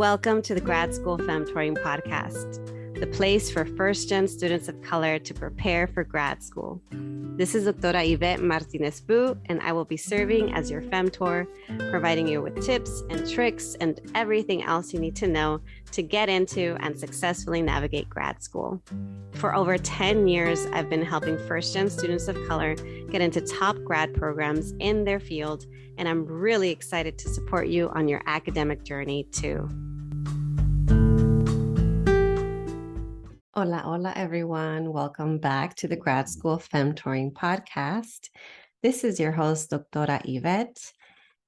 Welcome to the Grad School Femtoring Podcast, the place for first-gen students of color to prepare for grad school. This is Doctora Yvette Martinez-Fu, and I will be serving as your femtor, providing you with tips and tricks and everything else you need to know to get into and successfully navigate grad school. For over 10 years, I've been helping first-gen students of color get into top grad programs in their field, and I'm really excited to support you on your academic journey too. Hola, hola, everyone. Welcome back to the Grad School Femtoring Podcast. This is your host, Doctora Yvette.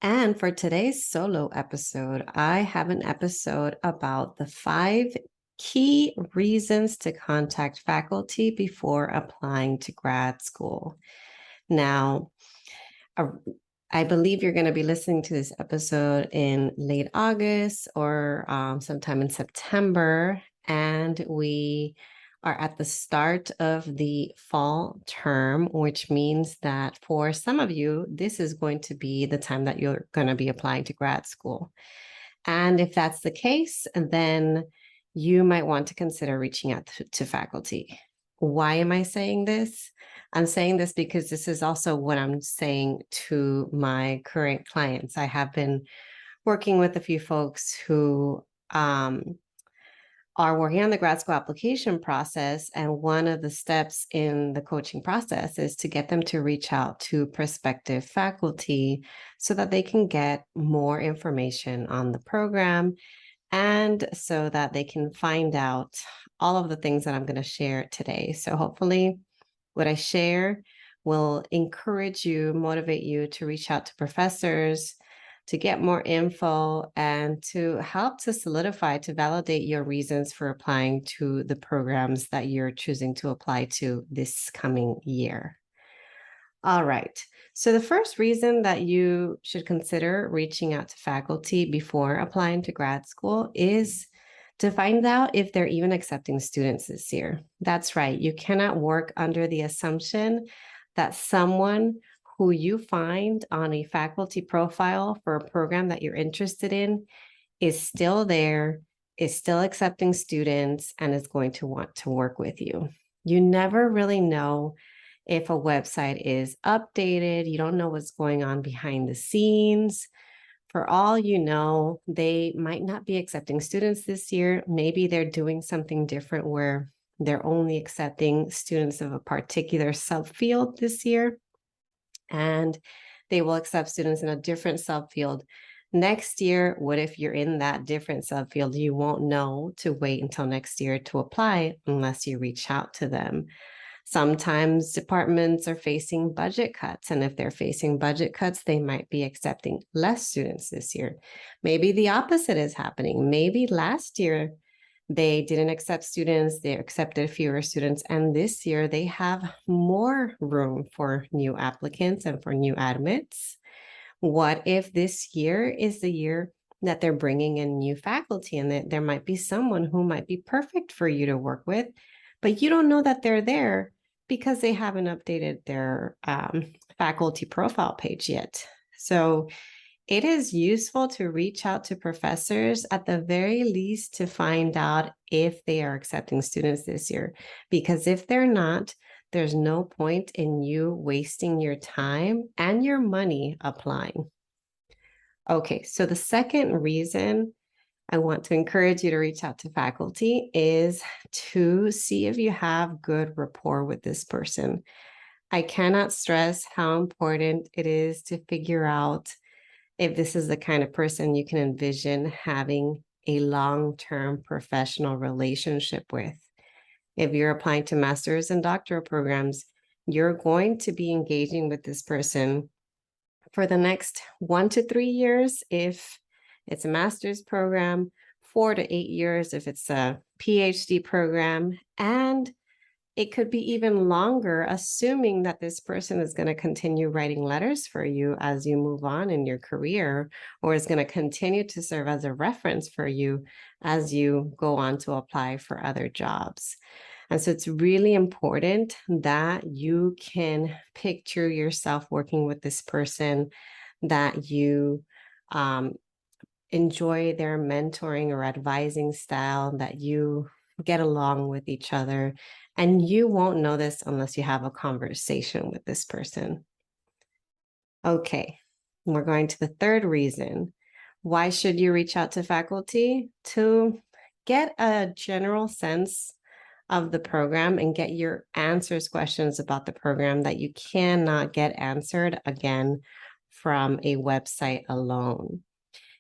And for today's solo episode, I have an episode about the 5 key reasons to contact faculty before applying to grad school. Now, I believe you're going to be listening to this episode in late August or sometime in September. And we are at the start of the fall term, which means that for some of you, this is going to be the time that you're going to be applying to grad school. And if that's the case, then you might want to consider reaching out to faculty. Why am I saying this? I'm saying this because this is also what I'm saying to my current clients. I have been working with a few folks who are working on the grad school application process. And one of the steps in the coaching process is to get them to reach out to prospective faculty so that they can get more information on the program and so that they can find out all of the things that I'm going to share today. So hopefully what I share will encourage you, motivate you to reach out to professors, to get more info, and to help to solidify, to validate your reasons for applying to the programs that you're choosing to apply to this coming year. All right. So the first reason that you should consider reaching out to faculty before applying to grad school is to find out if they're even accepting students this year. That's right. You cannot work under the assumption that someone who you find on a faculty profile for a program that you're interested in is still there, is still accepting students, and is going to want to work with you. You never really know if a website is updated. You don't know what's going on behind the scenes. For all you know, they might not be accepting students this year. Maybe they're doing something different where they're only accepting students of a particular subfield this year, and they will accept students in a different subfield next year. What if you're in that different subfield? You won't know to wait until next year to apply unless you reach out to them. Sometimes departments are facing budget cuts, and if they're facing budget cuts, they might be accepting less students this year. Maybe the opposite is happening. Maybe last year they didn't accept students, they accepted fewer students, and this year they have more room for new applicants and for new admits. What if this year is the year that they're bringing in new faculty, and that there might be someone who might be perfect for you to work with, but you don't know that they're there because they haven't updated their faculty profile page yet. So it is useful to reach out to professors at the very least to find out if they are accepting students this year, because if they're not, there's no point in you wasting your time and your money applying. Okay, so the second reason I want to encourage you to reach out to faculty is to see if you have good rapport with this person. I cannot stress how important it is to figure out if this is the kind of person you can envision having a long-term professional relationship with. If you're applying to master's and doctoral programs, you're going to be engaging with this person for the next 1 to 3 years if it's a master's program, 4 to 8 years if it's a PhD program, and it could be even longer, assuming that this person is going to continue writing letters for you as you move on in your career, or is going to continue to serve as a reference for you as you go on to apply for other jobs. And so it's really important that you can picture yourself working with this person, that you enjoy their mentoring or advising style, that you get along with each other. And you won't know this unless you have a conversation with this person. Okay, we're going to the third reason. Why should you reach out to faculty? To get a general sense of the program and get your questions about the program that you cannot get answered again from a website alone.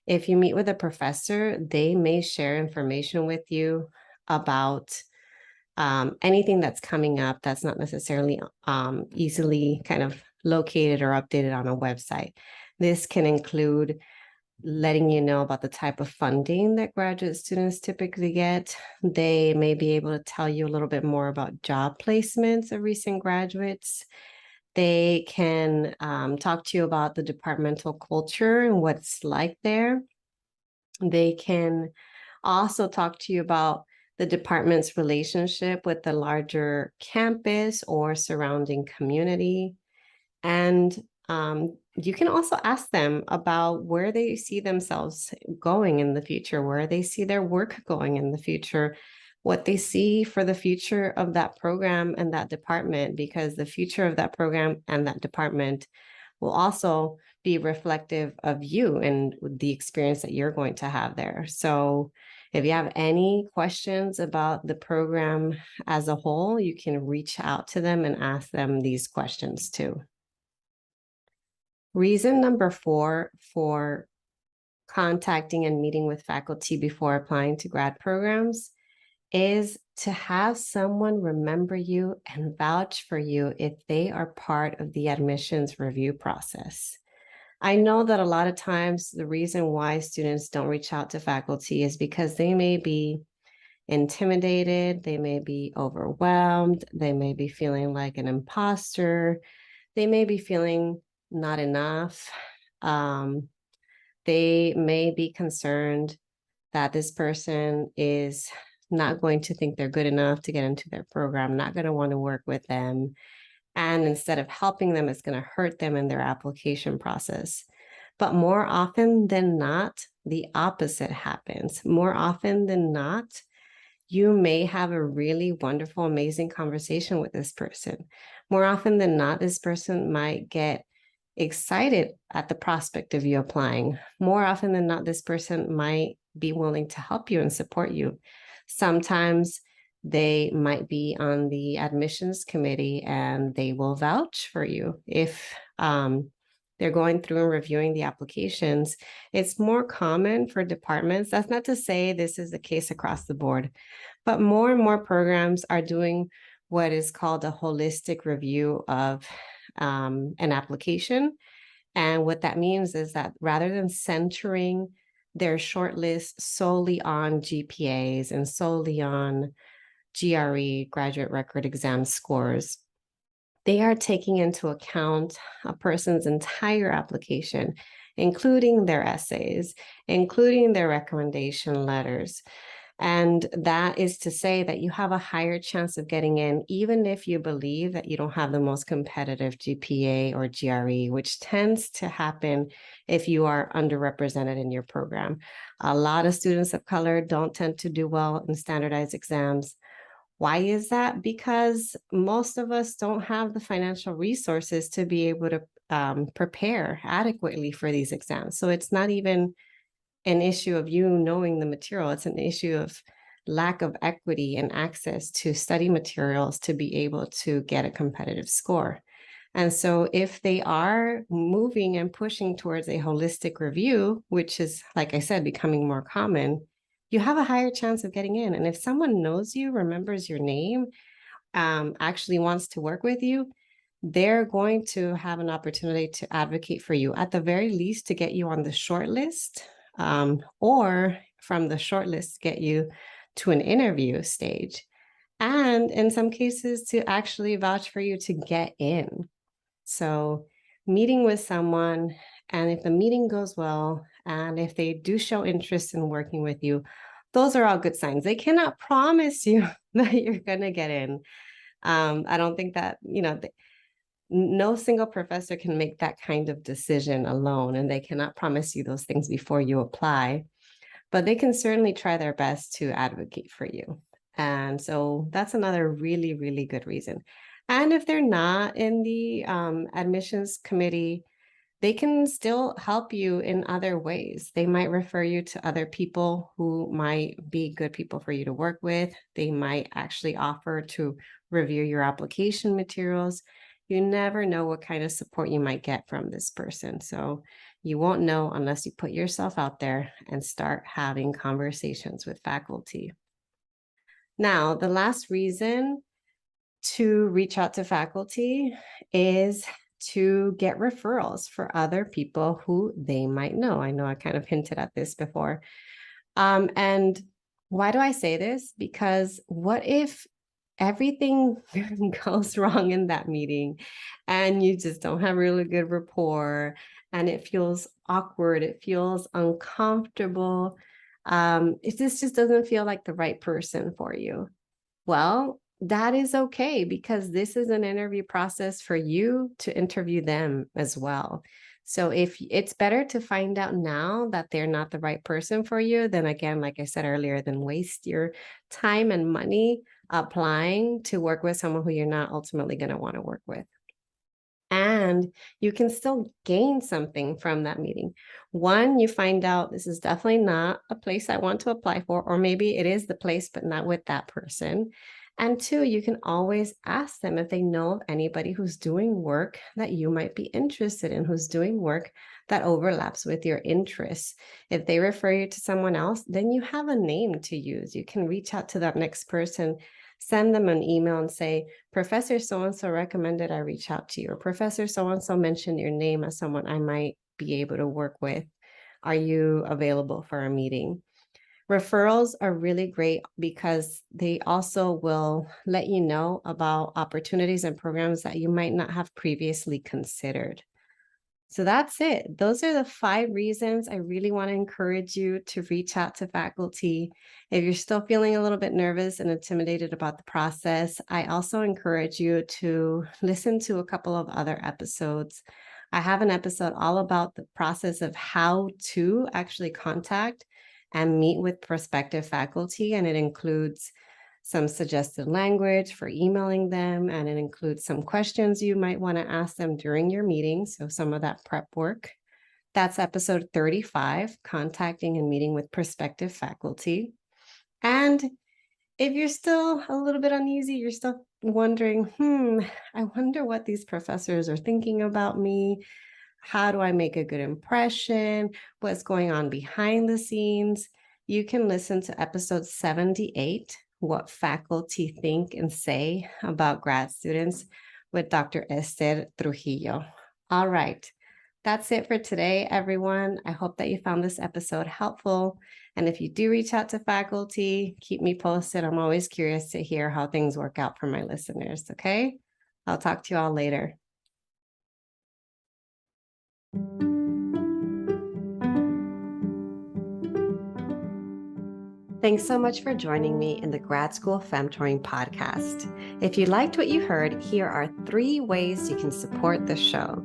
If you meet with a professor, they may share information with you about anything that's coming up that's not necessarily easily kind of located or updated on a website. This can include letting you know about the type of funding that graduate students typically get. They may be able to tell you a little bit more about job placements of recent graduates. They can talk to you about the departmental culture and what it's like there. They can also talk to you about the department's relationship with the larger campus or surrounding community. And you can also ask them about where they see themselves going in the future, where they see their work going in the future, what they see for the future of that program and that department, because the future of that program and that department will also be reflective of you and the experience that you're going to have there. So if you have any questions about the program as a whole, you can reach out to them and ask them these questions too. Reason number 4 for contacting and meeting with faculty before applying to grad programs is to have someone remember you and vouch for you if they are part of the admissions review process. I know that a lot of times the reason why students don't reach out to faculty is because they may be intimidated, they may be overwhelmed, they may be feeling like an imposter, they may be feeling not enough. They may be concerned that this person is not going to think they're good enough to get into their program, not going to want to work with them. And instead of helping them, it's going to hurt them in their application process. But more often than not, the opposite happens. More often than not, you may have a really wonderful, amazing conversation with this person. More often than not, this person might get excited at the prospect of you applying. More often than not, this person might be willing to help you and support you. Sometimes they might be on the admissions committee and they will vouch for you if they're going through and reviewing the applications. It's more common for departments. That's not to say this is the case across the board, but more and more programs are doing what is called a holistic review of an application. And what that means is that rather than centering their shortlist solely on GPAs and solely on GRE, graduate record exam scores, they are taking into account a person's entire application, including their essays, including their recommendation letters. And that is to say that you have a higher chance of getting in, even if you believe that you don't have the most competitive GPA or GRE, which tends to happen if you are underrepresented in your program. A lot of students of color don't tend to do well in standardized exams. Why is that? Because most of us don't have the financial resources to be able to prepare adequately for these exams. So it's not even an issue of you knowing the material. It's an issue of lack of equity and access to study materials to be able to get a competitive score. And so if they are moving and pushing towards a holistic review, which is, like I said, becoming more common, you have a higher chance of getting in. And if someone knows you, remembers your name, actually wants to work with you, they're going to have an opportunity to advocate for you, at the very least, to get you on the short list, or from the short list, get you to an interview stage. And in some cases, to actually vouch for you to get in. So meeting with someone, and if the meeting goes well, and if they do show interest in working with you, those are all good signs. They cannot promise you that you're going to get in. I don't think that, no single professor can make that kind of decision alone, and they cannot promise you those things before you apply, but they can certainly try their best to advocate for you. And so that's another really, really good reason. And if they're not in the admissions committee, they can still help you in other ways. They might refer you to other people who might be good people for you to work with. They might actually offer to review your application materials. You never know what kind of support you might get from this person. So you won't know unless you put yourself out there and start having conversations with faculty. Now, the last reason to reach out to faculty is to get referrals for other people who they might know. I know I kind of hinted at this before. And why do I say this? Because what if everything goes wrong in that meeting and you just don't have really good rapport and it feels awkward, it feels uncomfortable, if this just doesn't feel like the right person for you? Well, that is okay, because this is an interview process for you to interview them as well. So if it's better to find out now that they're not the right person for you, then again, like I said earlier, then waste your time and money applying to work with someone who you're not ultimately going to want to work with. And you can still gain something from that meeting. One, you find out this is definitely not a place I want to apply for, or maybe it is the place, but not with that person. And two, you can always ask them if they know of anybody who's doing work that you might be interested in, who's doing work that overlaps with your interests. If they refer you to someone else, then you have a name to use. You can reach out to that next person, send them an email and say, Professor so-and-so recommended I reach out to you, or Professor so-and-so mentioned your name as someone I might be able to work with. Are you available for a meeting? Referrals are really great because they also will let you know about opportunities and programs that you might not have previously considered. So that's it. Those are the 5 reasons I really want to encourage you to reach out to faculty. If you're still feeling a little bit nervous and intimidated about the process, I also encourage you to listen to a couple of other episodes. I have an episode all about the process of how to actually contact and meet with prospective faculty, and it includes some suggested language for emailing them, and it includes some questions you might want to ask them during your meeting, so some of that prep work. That's episode 35, Contacting and Meeting with Prospective Faculty. And if you're still a little bit uneasy, you're still wondering, I wonder what these professors are thinking about me. How do I make a good impression? What's going on behind the scenes? You can listen to episode 78, What Faculty Think and Say About Grad Students, with Dr. Esther Trujillo. All right. That's it for today, everyone. I hope that you found this episode helpful. And if you do reach out to faculty, keep me posted. I'm always curious to hear how things work out for my listeners, okay? I'll talk to you all later. Thanks so much for joining me in the Grad School Femtoring Podcast. If you liked what you heard, here are 3 ways you can support the show.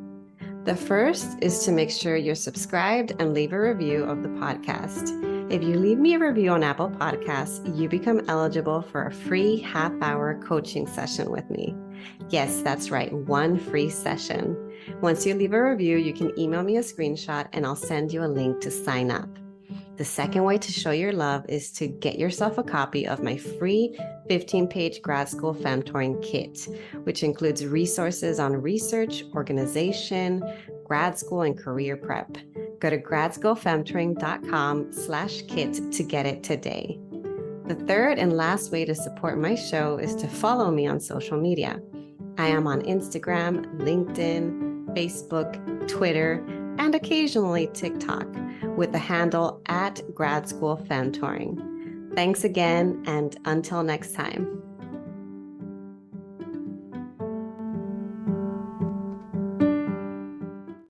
The first is to make sure you're subscribed and leave a review of the podcast. If you leave me a review on Apple Podcasts, you become eligible for a free half-hour coaching session with me. Yes, that's right, 1 free session. Once you leave a review, you can email me a screenshot and I'll send you a link to sign up. The second way to show your love is to get yourself a copy of my free 15-page Grad School Femtoring kit, which includes resources on research, organization, grad school, and career prep. Go to gradschoolfemtoring.com/kit to get it today. The third and last way to support my show is to follow me on social media. I am on Instagram, LinkedIn, Facebook, Twitter, and occasionally TikTok with the handle @GradSchoolFemtoring. Thanks again, and until next time.